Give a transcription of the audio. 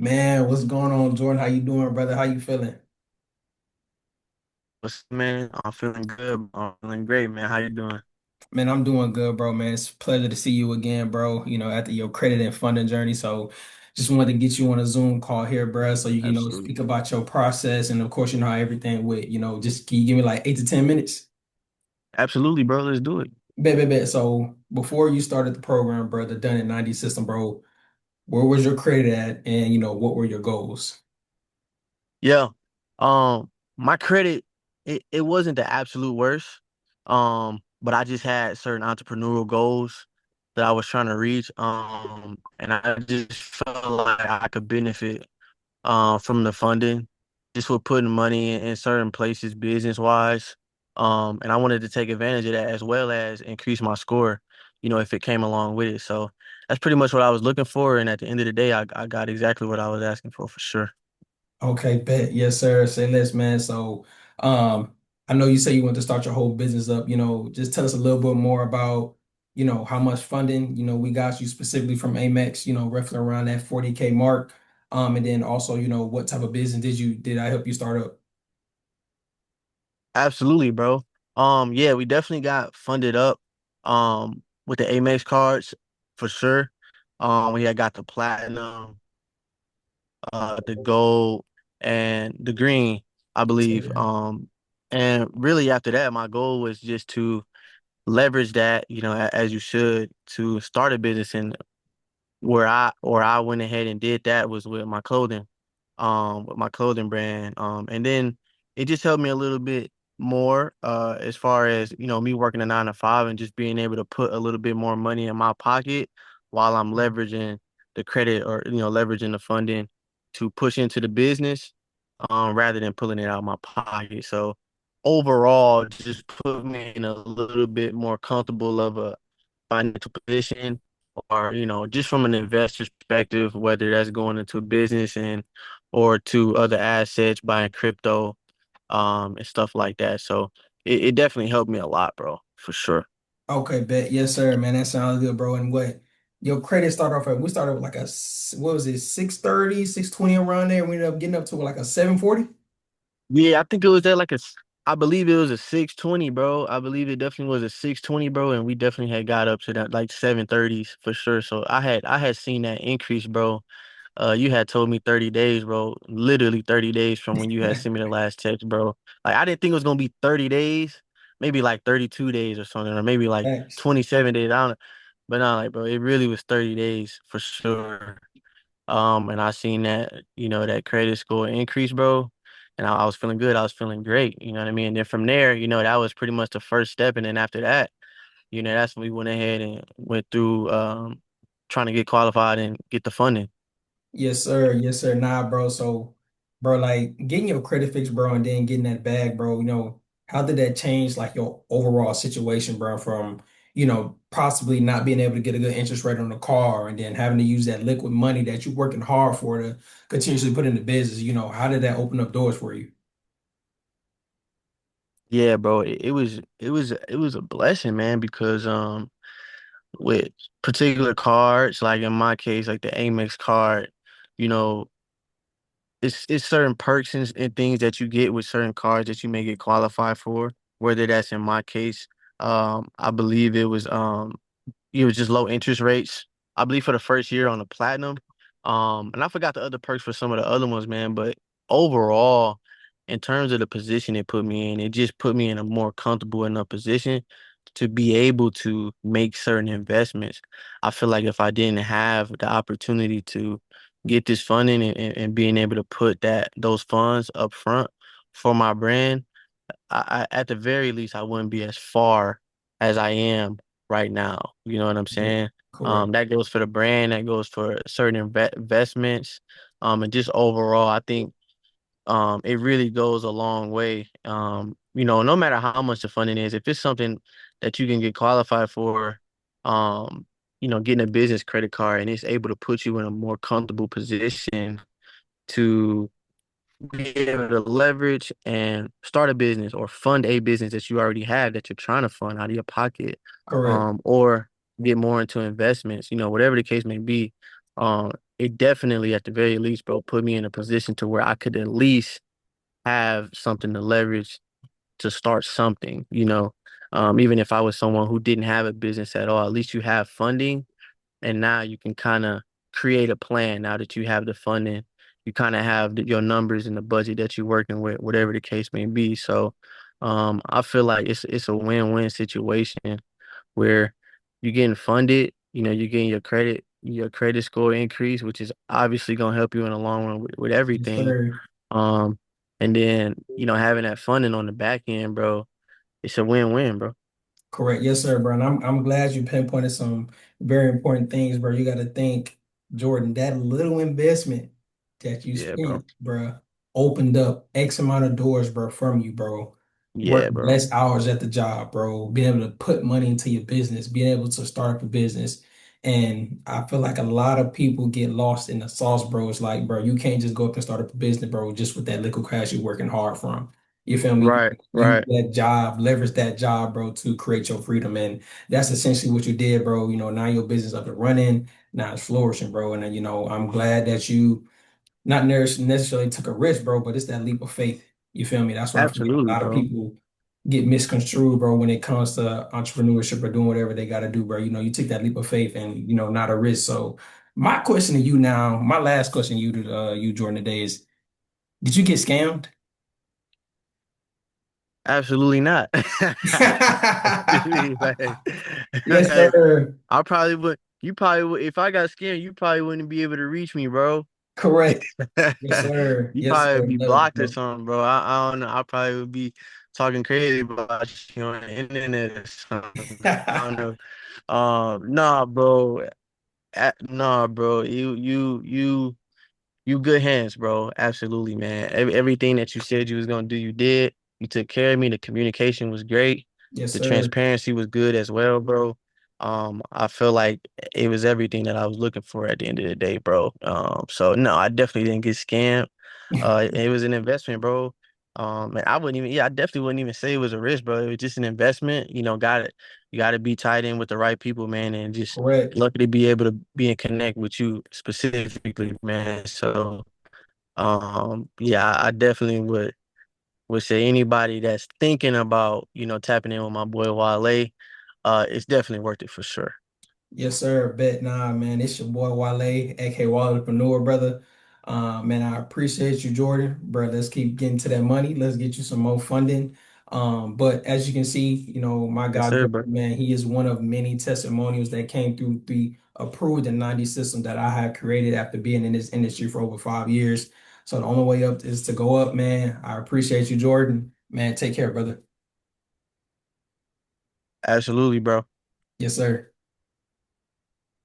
Man, what's going on, Jordan? How you doing, brother? How you feeling? What's man? I'm feeling good. I'm feeling great, man. How you doing? Man, I'm doing good, bro, man. It's a pleasure to see you again, bro. After your credit and funding journey. So just wanted to get you on a Zoom call here, bro, so you can, Absolutely. speak about your process and of course, how everything went, just can you give me like 8 to 10 minutes? Absolutely, bro. Let's do it. Bet. So before you started the program, bro, the done in 90 system, bro, where was your credit at and what were your goals? Yeah. My credit, it wasn't the absolute worst. But I just had certain entrepreneurial goals that I was trying to reach. And I just felt like I could benefit from the funding, just with putting money in certain places business wise. And I wanted to take advantage of that as well as increase my score, if it came along with it. So that's pretty much what I was looking for. And at the end of the day, I got exactly what I was asking for sure. Okay, bet. Yes, sir. Say less, man. So, I know you say you want to start your whole business up. Just tell us a little bit more about, how much funding, we got you specifically from Amex, roughly around that 40K mark. And then also, what type of business did I help you start up? Absolutely, bro. Yeah, we definitely got funded up with the Amex cards for sure. We had got the platinum, the gold, and the green, I believe. And really after that, my goal was just to leverage that, as you should, to start a business. And where I went ahead and did that was with my clothing brand. And then it just helped me a little bit more, as far as, me working a 9 to 5 and just being able to put a little bit more money in my pocket while I'm leveraging the credit or, leveraging the funding to push into the business, rather than pulling it out of my pocket. So overall, just put me in a little bit more comfortable of a financial position, or just from an investor's perspective, whether that's going into a business and or to other assets, buying crypto, and stuff like that. So it definitely helped me a lot, bro, for sure. Okay, bet. Yes, sir, man. That sounds good, bro. And what your credit started off at? We started with like what was it, 630, 620 around there. We ended up getting up to like a 740. Yeah, I think it was at I believe it was a 620, bro. I believe it definitely was a 620, bro, and we definitely had got up to that like 730s for sure. So I had seen that increase, bro. You had told me 30 days, bro. Literally 30 days from when you had sent me the last text, bro. Like I didn't think it was gonna be 30 days, maybe like 32 days or something, or maybe like Thanks. 27 days. I don't know. But not like, bro, it really was 30 days for sure. And I seen that, that credit score increase, bro. And I was feeling good. I was feeling great. You know what I mean? And then from there, that was pretty much the first step. And then after that, that's when we went ahead and went through trying to get qualified and get the funding. Yes, sir. Yes, sir. Nah, bro. So, bro, like getting your credit fixed, bro, and then getting that bag, bro, how did that change like your overall situation, bro, from, possibly not being able to get a good interest rate on the car and then having to use that liquid money that you're working hard for to continuously put into business, how did that open up doors for you? Yeah, bro. It was a blessing, man, because with particular cards, like in my case, like the Amex card, you know, it's certain perks and things that you get with certain cards that you may get qualified for. Whether that's in my case, I believe it was just low interest rates. I believe for the first year on the platinum. And I forgot the other perks for some of the other ones, man. But overall, in terms of the position it put me in, it just put me in a more comfortable enough position to be able to make certain investments. I feel like if I didn't have the opportunity to get this funding and being able to put those funds up front for my brand, at the very least, I wouldn't be as far as I am right now. You know what I'm Yeah, saying? correct. That goes for the brand, that goes for certain investments, and just overall, I think it really goes a long way. No matter how much the funding is, if it's something that you can get qualified for, um, getting a business credit card and it's able to put you in a more comfortable position to be able to leverage and start a business or fund a business that you already have that you're trying to fund out of your pocket, Correct. or get more into investments, whatever the case may be. it definitely at the very least, bro, put me in a position to where I could at least have something to leverage to start something, you know. Even if I was someone who didn't have a business at all, at least you have funding, and now you can kind of create a plan now that you have the funding. You kind of have your numbers and the budget that you're working with, whatever the case may be. So, I feel like it's a win-win situation where you're getting funded, you know, you're getting your credit score increase, which is obviously gonna help you in the long run with Yes, everything. sir. Um, and then, you know, having that funding on the back end, bro, it's a win-win, bro. Correct. Yes, sir, bro. And I'm glad you pinpointed some very important things, bro. You got to think, Jordan, that little investment that you Yeah, bro. spent, bro, opened up X amount of doors, bro, from you, bro. Yeah, Working bro. less hours at the job, bro. Being able to put money into your business, being able to start up a business. And I feel like a lot of people get lost in the sauce, bro. It's like, bro, you can't just go up and start up a business, bro, just with that liquid cash you're working hard from. You feel me? Right, Use right. that job, leverage that job, bro, to create your freedom. And that's essentially what you did, bro. You know, now your business up and running, now it's flourishing, bro. And, I'm glad that you not necessarily took a risk, bro, but it's that leap of faith. You feel me? That's what I feel like a Absolutely, lot of bro. people get misconstrued, bro, when it comes to entrepreneurship or doing whatever they got to do, bro. You know, you took that leap of faith and, not a risk. So my question to you now, my last question to you, Jordan, today is, did you get scammed? Absolutely not. Like, Yes, sir. I probably would. You probably would. If I got scared, you probably wouldn't be able to reach me, bro. Correct. Yes, sir. You Yes, probably sir. be Love it, blocked or bro. something, bro. I don't know. I probably would be talking crazy about you on the internet or something. I don't know. Nah, bro. Nah, bro. You good hands, bro. Absolutely, man. Everything that you said you was gonna do, you did. You took care of me. The communication was great. Yes, The sir. transparency was good as well, bro. I feel like it was everything that I was looking for at the end of the day, bro. So no, I definitely didn't get scammed. It was an investment, bro. And I wouldn't even, yeah, I definitely wouldn't even say it was a risk, bro. It was just an investment. You got to be tied in with the right people, man, and just Correct. lucky to be able to be in connect with you specifically, man. So, yeah, I definitely would say anybody that's thinking about, you know, tapping in with my boy Wale, it's definitely worth it for sure. Yes, sir. Bet nah, man. It's your boy Wale, aka Walletpreneur, brother. Man, I appreciate you, Jordan. Bro, let's keep getting to that money. Let's get you some more funding. But as you can see, my Yes, guy, sir, Jordan, bro. man, he is one of many testimonials that came through the approved and 90 system that I have created after being in this industry for over 5 years. So the only way up is to go up, man. I appreciate you, Jordan. Man, take care, brother. Absolutely, bro. Yes, sir.